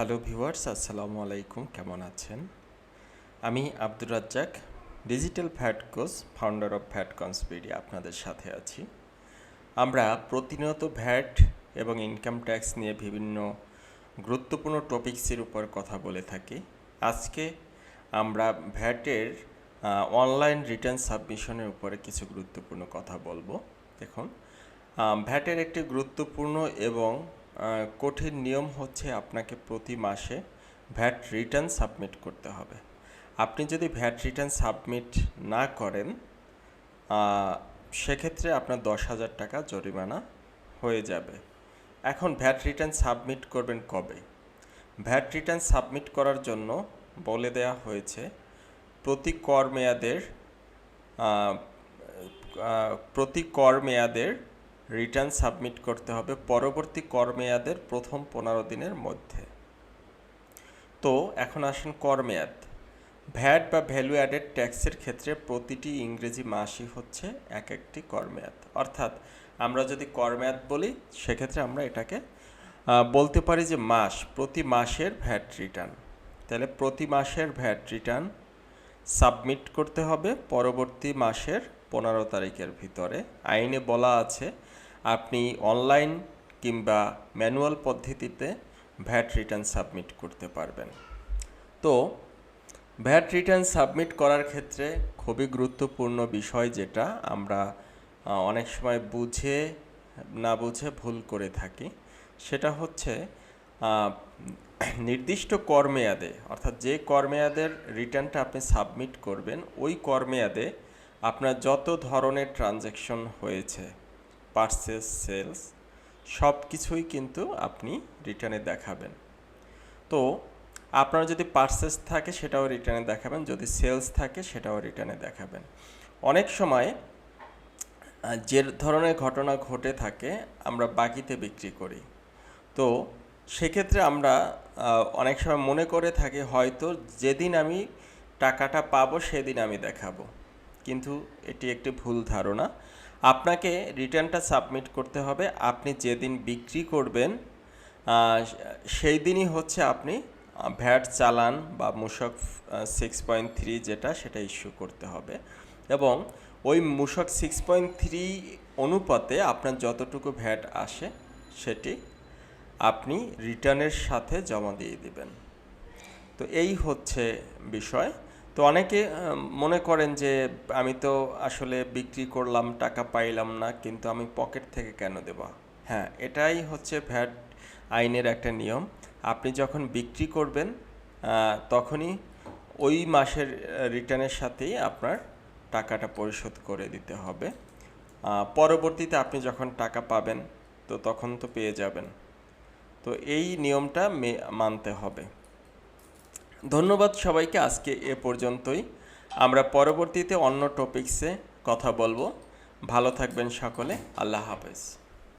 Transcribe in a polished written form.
Hello viewers, আসসালামু আলাইকুম। কেমন আছেন? আমি Abdur Razzaq, digital VAT coach, founder of VATCONS BD আপনাদের সাথে আছি। আমরা প্রতিনিয়ত ভ্যাট এবং ইনকাম ট্যাক্স নিয়ে বিভিন্ন গুরুত্বপূর্ণ টপিকসের উপর কথা বলে থাকি। আজকে আমরা ভ্যাটের অনলাইন রিটার্ন সাবমিশনের উপরে কিছু গুরুত্বপূর্ণ কথা বলবো। দেখুন, ভ্যাটের একটি গুরুত্বপূর্ণ এবং কঠিন নিয়ম হচ্ছে আপনাকে প্রতি মাসে ভ্যাট রিটার্ন সাবমিট করতে হবে। আপনি যদি ভ্যাট রিটার্ন সাবমিট না করেন সেক্ষেত্রে আপনার 10,000 টাকা জরিমানা হয়ে যাবে। এখন ভ্যাট রিটার্ন সাবমিট করবেন কবে? ভ্যাট রিটার্ন সাবমিট করার জন্য বলে দেওয়া হয়েছে প্রতি কর মেয়াদের রিটার্ন সাবমিট করতে হবে পরবর্তী কর মেয়াদের প্রথম 15 দিনের মধ্যে। তো এখন আসেন কর মেয়াদ। ভ্যাট বা ভ্যালু অ্যাডেড ট্যাক্সের ক্ষেত্রে প্রতিটি ইংরেজি মাসই হচ্ছে এক একটি কর মেয়াদ। অর্থাৎ আমরা যদি কর মেয়াদ বলি সেক্ষেত্রে আমরা এটাকে বলতে পারি যে মাস, প্রতি মাসের ভ্যাট রিটার্ন। তাহলে প্রতি মাসের ভ্যাট রিটার্ন সাবমিট করতে হবে পরবর্তী মাসের 15 তারিখের ভিতরে। আইনে বলা আছে আপনি অনলাইন কিংবা ম্যানুয়াল পদ্ধতিতে ভ্যাট রিটার্ন সাবমিট করতে পারবেন। তো ভ্যাট রিটার্ন সাবমিট করার ক্ষেত্রে খুবই গুরুত্বপূর্ণ বিষয় যেটা আমরা অনেক সময় বুঝে না বুঝে ভুল করে থাকি, সেটা হচ্ছে নির্দিষ্ট কর মেয়াদে, অর্থাৎ যে কর মেয়াদের রিটার্নটা আপনি সাবমিট করবেন ওই কর মেয়াদে আপনার যত ধরনের ট্রানজ্যাকশন হয়েছে, পারচেস, সেলস, সব কিছুই কিন্তু আপনি রিটার্নে দেখাবেন। তো আপনার যদি পারচেস থাকে সেটাও রিটার্নে দেখাবেন, যদি সেলস থাকে সেটাও রিটার্নে দেখাবেন। অনেক সময় যে ধরনের ঘটনা ঘটে থাকে আমরা বাকিতে বিক্রি করি, তো সেক্ষেত্রে আমরা অনেক সময় মনে করে থাকি হয়তো যেদিন আমি টাকাটা পাবো সেদিন আমি দেখাবো, কিন্তু এটি একটি ভুল ধারণা। আপনাকে রিটার্নটা সাবমিট করতে হবে আপনি যেদিন বিক্রি করবেন সেই দিনই হচ্ছে আপনি ভ্যাট চালান বা মূসক 6.3 যেটা সেটা ইস্যু করতে হবে, এবং ওই মূসক 6.3 অনুপাতে আপনার যতটুকু ভ্যাট আসে সেটি আপনি রিটার্নের সাথে জমা দিয়ে দিবেন। তো এই হচ্ছে বিষয়। তো অনেকে মনে করেন যে আমি তো আসলে বিক্রি করলাম, টাকা পাইলাম না, কিন্তু আমি পকেট থেকে কেন দেব? হ্যাঁ, এটাই হচ্ছে ভ্যাট আইনের একটা নিয়ম। আপনি যখন বিক্রি করবেন তখনই ওই মাসের রিটার্নের সাথেই আপনার টাকাটা পরিশোধ করে দিতে হবে। পরবর্তীতে আপনি যখন টাকা পাবেন তো তখন তো পেয়ে যাবেন। তো এই নিয়মটা মানতে হবে। ধন্যবাদ সবাইকে, আজকে এ পর্যন্তই। আমরা পরবর্তীতে অন্য টপিকসে কথা বলবো। ভালো থাকবেন সকলে। আল্লাহ হাফেজ।